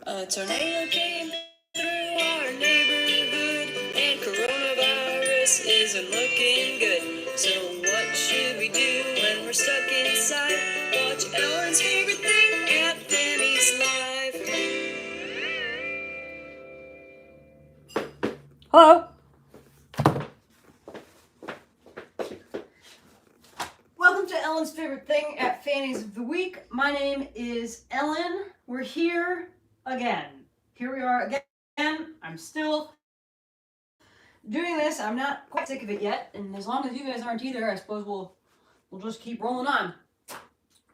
A tornado came through our neighborhood, and coronavirus isn't looking good. So what should we do when we're stuck inside? Watch Ellen's favorite thing at Fanny's Live. Hello. Welcome to Ellen's favorite thing at Fanny's of the Week. My name is Ellen. We're here again. Here we are again. I'm still doing this. I'm not quite sick of it yet, and as long as you guys aren't either, I suppose we'll just keep rolling on.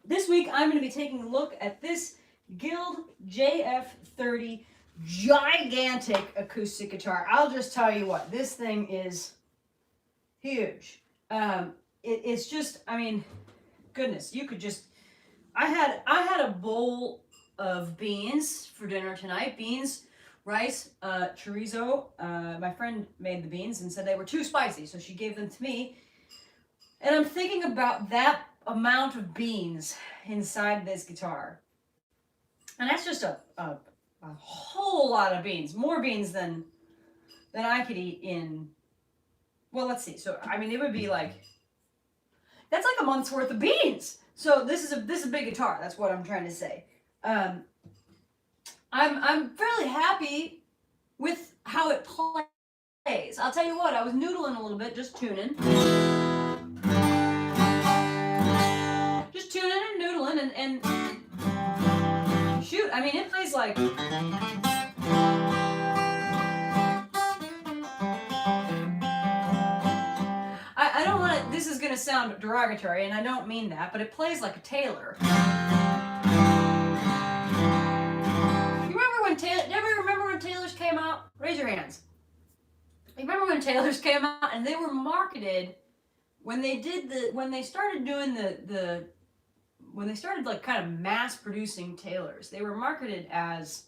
This week, I'm going to be taking a look at this Guild JF-30 gigantic acoustic guitar. I'll just tell you what, this thing is huge. It's just, I mean, goodness, you could just, I had a bowl of beans for dinner tonight. Beans, rice, chorizo. My friend made the beans and said they were too spicy, so she gave them to me. And I'm thinking about that amount of beans inside this guitar. And that's just a whole lot of beans. More beans than I could eat in, well, let's see. So, I mean, it would be like, that's like a month's worth of beans. So this is a big guitar. That's what I'm trying to say. I'm fairly happy with how it plays. I'll tell you what, I was noodling a little bit, just tuning. Just tuning and noodling and shoot, I mean, it plays like, I don't want to, this is going to sound derogatory, and I don't mean that, but it plays like a Taylor. Do you ever remember when Taylors came out? Raise your hands. You remember when Taylors came out, and they were marketed, when they started like kind of mass producing Taylors, they were marketed as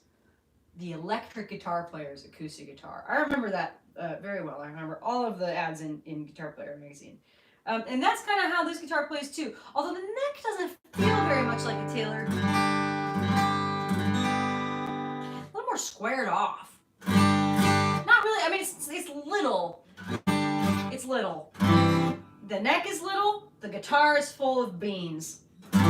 the electric guitar player's acoustic guitar. I remember that very well. I remember all of the ads in Guitar Player magazine. And that's kind of how this guitar plays too. Although the neck doesn't feel very much like a Taylor. A little more squared off. Not really, I mean, it's little. It's little. The neck is little, the guitar is full of beans. But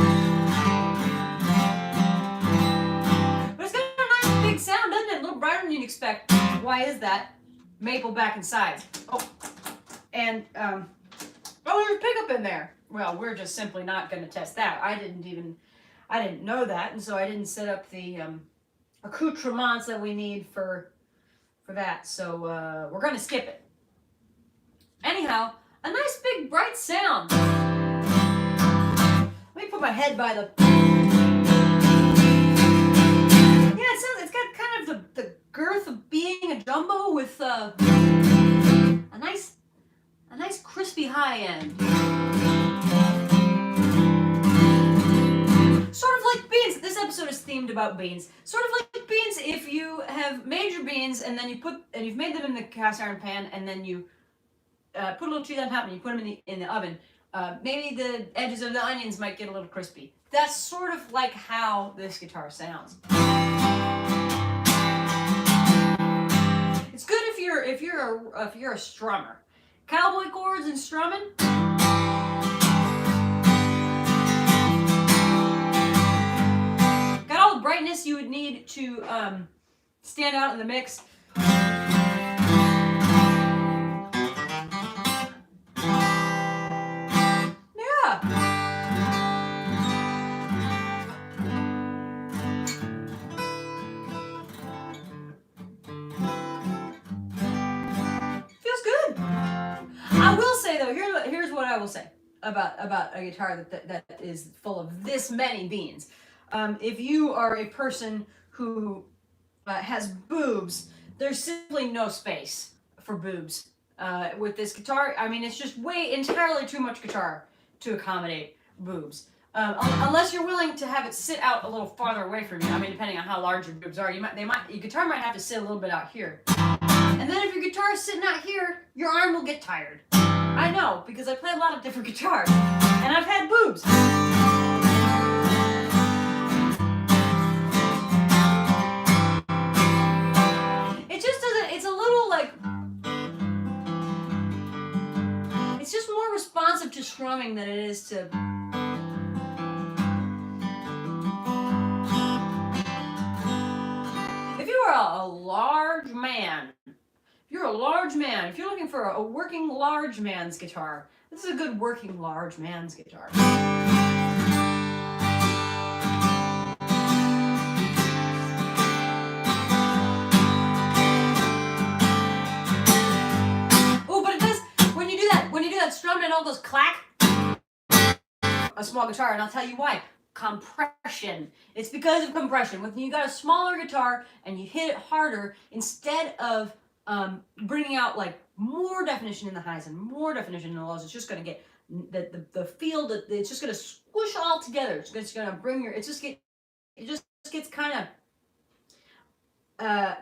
it's got a nice big sound, doesn't it? A little brighter than you'd expect. Why is that? Maple back and sides. Oh, and oh, there's a pickup in there. Well, we're just simply not going to test that. I didn't know that, and so I didn't set up the accoutrements that we need for that. So we're going to skip it. Anyhow, a nice big bright sound. Let me put my head by the. Yeah, it's got kind of the girth of being a jumbo with a nice crispy high end. Sort of like beans. This episode is themed about beans. Sort of like beans if you have made your beans and then you've made them in the cast iron pan and then you put a little cheese on top and you put them in the oven. Maybe the edges of the onions might get a little crispy. That's sort of like how this guitar sounds. It's good if you're a strummer. Cowboy chords and strumming. Got all the brightness you would need to stand out in the mix. Here's what I will say about a guitar that is full of this many beans. If you are a person who has boobs, there's simply no space for boobs with this guitar. I mean, it's just entirely too much guitar to accommodate boobs. Unless you're willing to have it sit out a little farther away from you. I mean, depending on how large your boobs are, your guitar might have to sit a little bit out here. And then if your guitar is sitting out here, your arm will get tired. I know, because I play a lot of different guitars, and I've had boobs. strumming than it is to. If you are a large man, if you're looking for a working large man's guitar, this is a good working large man's guitar. Oh, but it does, when you do that strum and all those clack, a small guitar, and I'll tell you why. Compression. It's because of compression. When you got a smaller guitar and you hit it harder, instead of bringing out like more definition in the highs and more definition in the lows, it's just going to get the feel, it's just going to squish all together. It's just going to bring your, it just gets kind of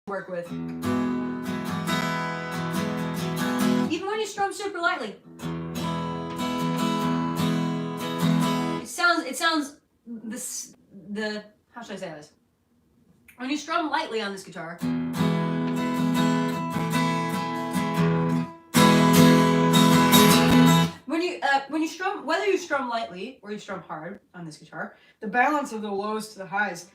work with. Even when you strum super lightly, it sounds how should I say this? When you strum lightly on this guitar, when you strum, whether you strum lightly or you strum hard on this guitar, the balance of the lows to the highs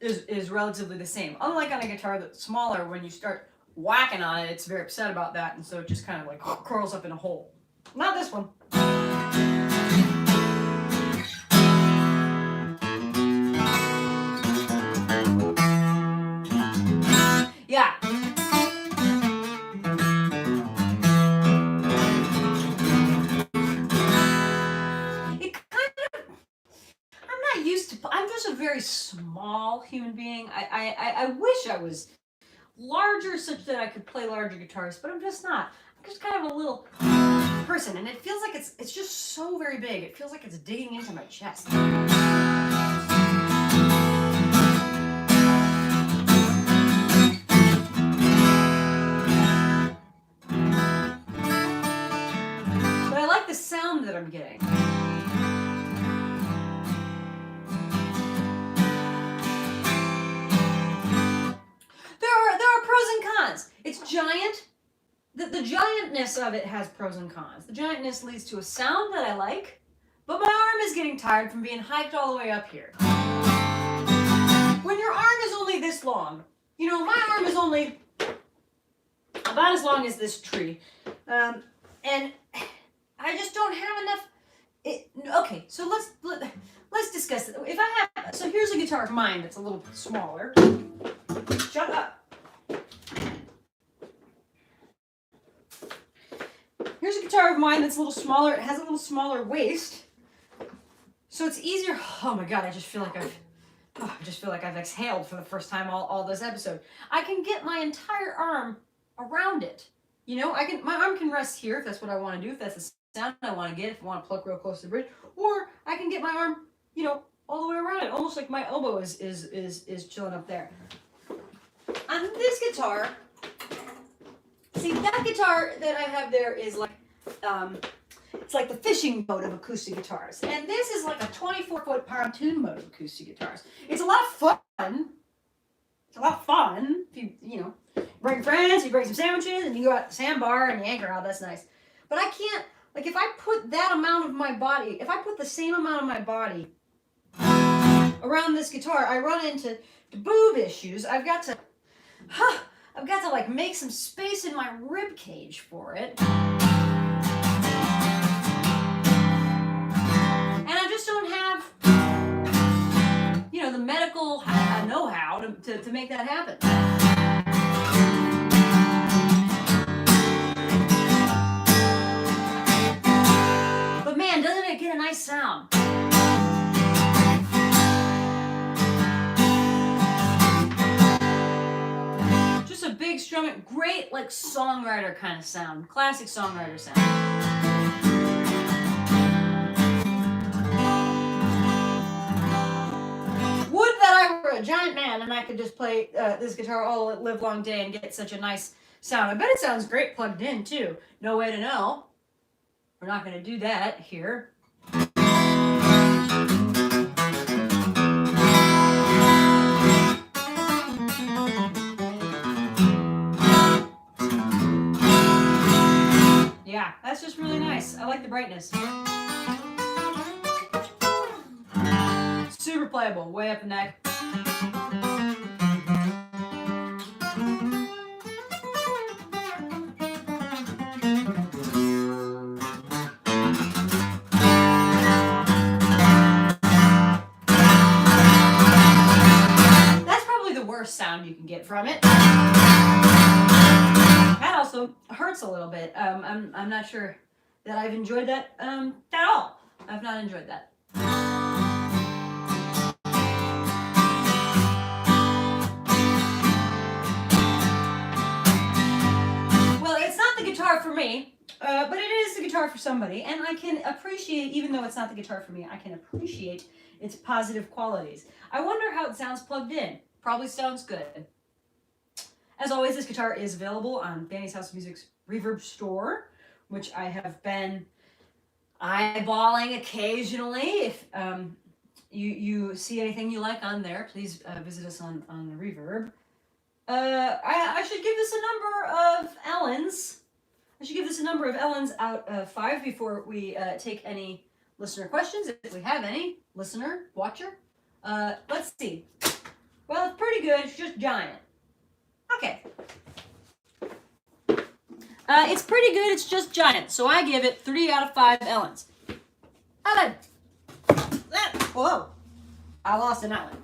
is relatively the same. Unlike on a guitar that's smaller, when you start whacking on it, it's very upset about that, and so it just kind of like curls up in a hole. Not this one. Yeah. I'm just a very small human being. I wish I was larger such that I could play larger guitars, but I'm just not. I'm just kind of a little person, and it feels like it's just so very big. It feels like it's digging into my chest. But I like the sound that I'm getting. It's giant. The giantness of it has pros and cons. The giantness leads to a sound that I like, but my arm is getting tired from being hiked all the way up here. When your arm is only this long, you know, my arm is only about as long as this tree, and I just don't have enough. Okay, so let's discuss it. If I have, so here's a guitar of mine that's a little smaller. Shut up. Here's a guitar of mine that's a little smaller. It has a little smaller waist, so it's easier. Oh my god, I just feel like I've exhaled for the first time all this episode. I can get my entire arm around it. You know, my arm can rest here if that's what I want to do, if that's the sound I want to get, if I want to pluck real close to the bridge, or I can get my arm, you know, all the way around it, almost like my elbow is chilling up there. On this guitar, see, that guitar that I have there is like, it's like the fishing boat of acoustic guitars. And this is like a 24-foot pontoon mode of acoustic guitars. It's a lot of fun. It's a lot of fun. If you know, bring friends, you bring some sandwiches, and you go out to the sandbar and you anchor out, that's nice. But I can't, like if I put that amount of my body, if I put the same amount of my body around this guitar, I run into boob issues. I've got to like make some space in my rib cage for it. And I just don't have, you know, the medical know-how to make that happen. But man, doesn't it get a nice sound? A big strumming, great like songwriter kind of sound, classic songwriter sound. Would that I were a giant man and I could just play this guitar all live long day and get such a nice sound. I bet it sounds great plugged in too. No way to know. We're not going to do that here. Yeah, that's just really nice. I like the brightness. Super playable, way up the neck. That's probably the worst sound you can get from it. That also hurts a little bit. I'm not sure that I've enjoyed that at all. I've not enjoyed that. Well, it's not the guitar for me, but it is the guitar for somebody, and I can appreciate, even though it's not the guitar for me, I can appreciate its positive qualities. I wonder how it sounds plugged in. Probably sounds good. As always, this guitar is available on Fanny's House of Music's Reverb store, which I have been eyeballing occasionally. If you see anything you like on there, please visit us on the Reverb. I should give this a number of Ellens. I should give this a number of Ellens out of 5 before we take any listener questions, if we have any. Listener, watcher. Let's see. Well, it's pretty good. It's just giant. Okay. It's pretty good. It's just giant. So I give it 3 out of 5 Ellens. Ellen! Whoa! I lost an Ellen.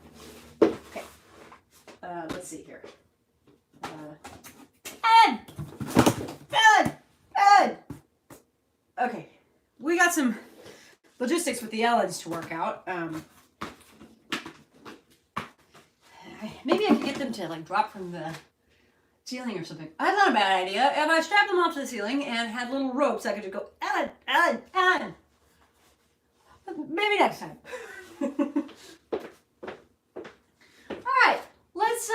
Okay. Let's see here. Ellen! Ellen! Ellen! Okay. We got some logistics with the Ellens to work out. Maybe I can get them to like drop from the ceiling or something. That's not a bad idea. And I strapped them off to the ceiling and had little ropes I could just go, Ellen, Ellen, Ellen. Maybe next time. All right, let's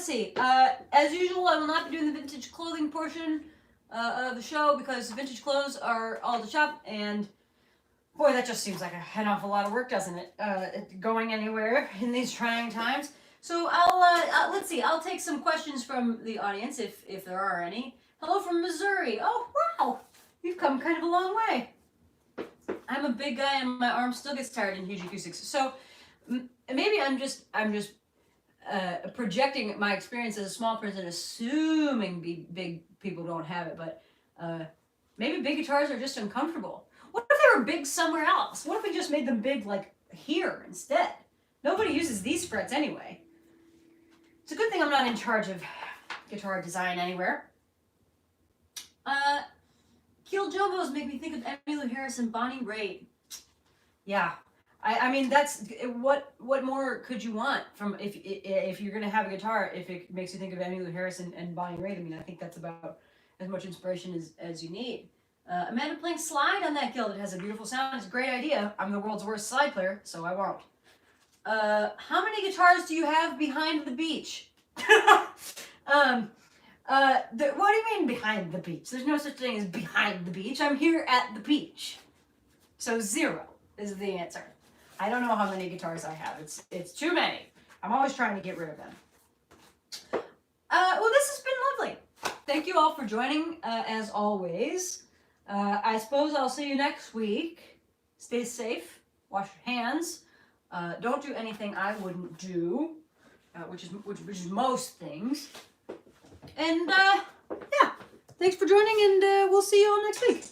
see. As usual, I will not be doing the vintage clothing portion of the show because vintage clothes are all the shop, and boy, that just seems like an awful lot of work, doesn't it? Going anywhere in these trying times. So let's see. I'll take some questions from the audience if there are any. Hello from Missouri. Oh wow, you've come kind of a long way. I'm a big guy and my arm still gets tired in huge acoustics. So maybe I'm just projecting my experience as a small person, assuming big people don't have it. But maybe big guitars are just uncomfortable. What if they were big somewhere else? What if we just made them big like here instead? Nobody uses these frets anyway. It's a good thing I'm not in charge of guitar design anywhere. Keel Jumbos make me think of Emmylou Harris and Bonnie Raitt. Yeah, I mean that's what more could you want from if you're gonna have a guitar, if it makes you think of Emmylou Harris and Bonnie Raitt. I mean, I think that's about as much inspiration as you need. Amanda playing slide on that Guild. It has a beautiful sound. It's a great idea. I'm the world's worst slide player, so I won't. How many guitars do you have behind the beach? What do you mean behind the beach? There's no such thing as behind the beach. I'm here at the beach. So 0 is the answer. I don't know how many guitars I have. It's too many. I'm always trying to get rid of them. Well, this has been lovely. Thank you all for joining, as always. I suppose I'll see you next week. Stay safe. Wash your hands. Don't do anything I wouldn't do, which is most things. And yeah, thanks for joining, and we'll see you all next week.